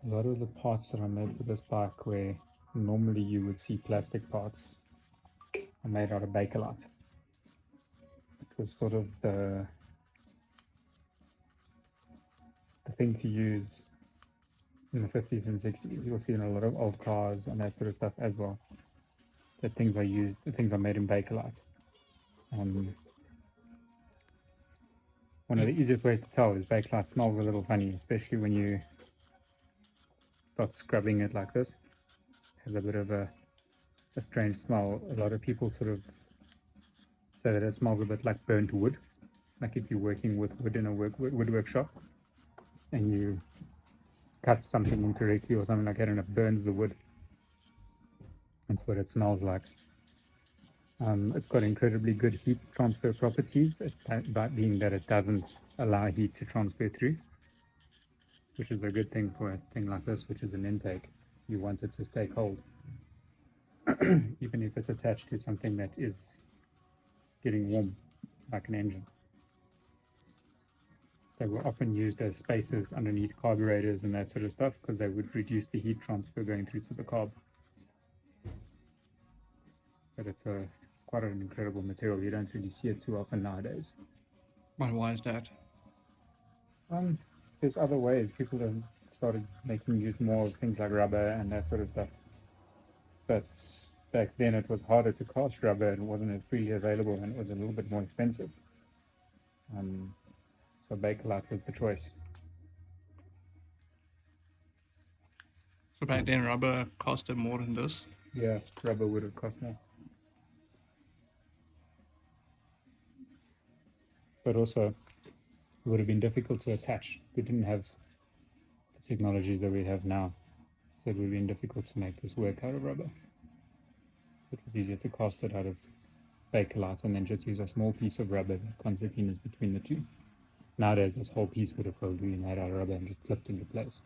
A lot of the parts that are made for this bike, where normally you would see plastic parts, are made out of Bakelite. It was sort of the thing to use in the 50s and 60s. You'll see in a lot of old cars and that sort of stuff as well, that things are made in Bakelite. One of the easiest ways to tell is Bakelite smells a little funny, especially when you start scrubbing it like this. It has a bit of a strange smell. A lot of people sort of say that it smells a bit like burnt wood, like if you're working with wood in a woodwork shop and you cut something incorrectly or something like that and it burns the wood. That's what it smells like. It's got incredibly good heat transfer properties, that being that it doesn't allow heat to transfer through, which is a good thing for a thing like this, which is an intake. You want it to stay cold, even if it's attached to something that is getting warm, like an engine. They were often used as spacers underneath carburetors and that sort of stuff because they would reduce the heat transfer going through to the carb. But it's quite an incredible material. You don't really see it too often nowadays. And why is that? There's other ways. People have started making use more of things like rubber and that sort of stuff. But back then it was harder to cast rubber and wasn't as freely available, and it was a little bit more expensive. So Bakelite was the choice. So back then rubber costed more than this? Yeah, rubber would have cost more. But also, it would have been difficult to attach. We didn't have the technologies that we have now, so it would have been difficult to make this work out of rubber. So it was easier to cast it out of Bakelite and then just use a small piece of rubber that concertina is between the two. Nowadays, this whole piece would have probably been made out of rubber and just clipped into place.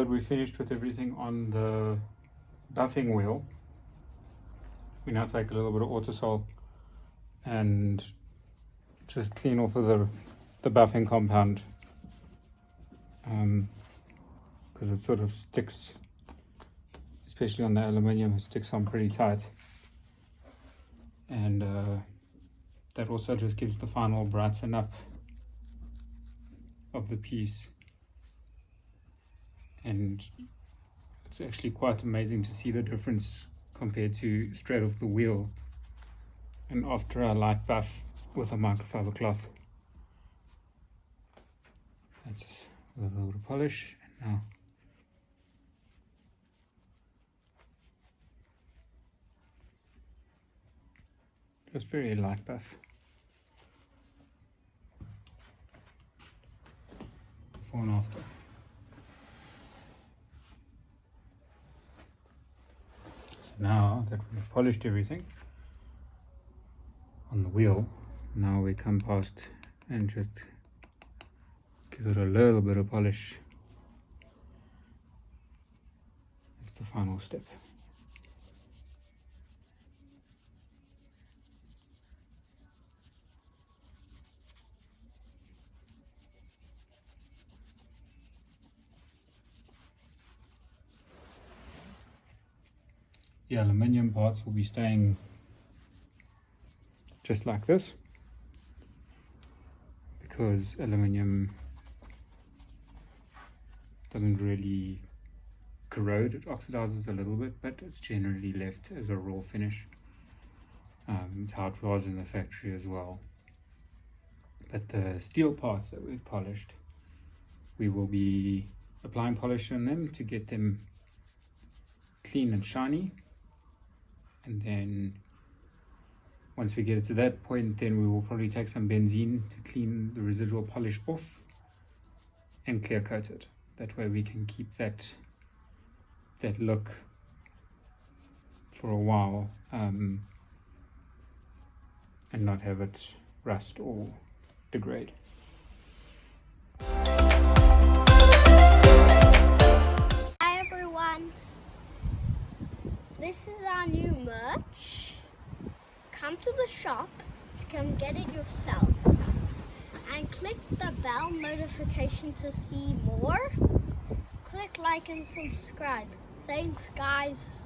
that we finished with everything on the buffing wheel, we now take a little bit of autosol and just clean off of the buffing compound, because it sort of sticks, especially on the aluminium, it sticks on pretty tight, and that also just gives the final brighten up of the piece. And it's actually quite amazing to see the difference compared to straight off the wheel and after a light buff with a microfiber cloth. That's a little bit of polish, and now just very light buff. Before and after. So now that we've polished everything on the wheel, now we come past and just give it a little bit of polish. That's the final step. The aluminium parts will be staying just like this, because aluminium doesn't really corrode. It oxidizes a little bit, but it's generally left as a raw finish. It's how it was in the factory as well. But the steel parts that we've polished, we will be applying polish on them to get them clean and shiny. And then once we get it to that point, then we will probably take some benzene to clean the residual polish off and clear coat it. That way we can keep that look for a while, and not have it rust or degrade. Hi everyone, this is our new merch. Come to the shop to come get it yourself, and click the bell notification to see more. Click like and subscribe. Thanks guys.